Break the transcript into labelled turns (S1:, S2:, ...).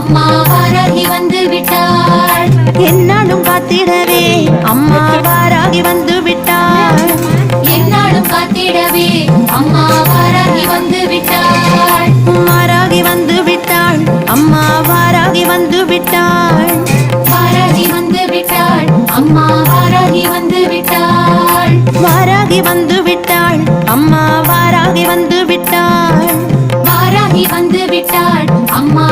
S1: அம்மா வாராகி வந்து விட்டாள்.
S2: என்னாலும் காத்திடவே அம்மா வாராகி வந்து விட்டாள்.
S1: என்னாலும் காத்திடவே அம்மா வாராகி வந்து விட்டாள்.
S2: வாராகி வந்து விட்டாள். அம்மா வாராகி வந்து விட்டாள்.
S1: வாராகி வந்து விட்டாள். அம்மா வாராகி வந்து விட்டாள்.
S2: வாராகி வந்து விட்டாள். அம்மா வாராகி வந்து விட்டாள்.
S1: வாராகி வந்து விட்டாள். அம்மா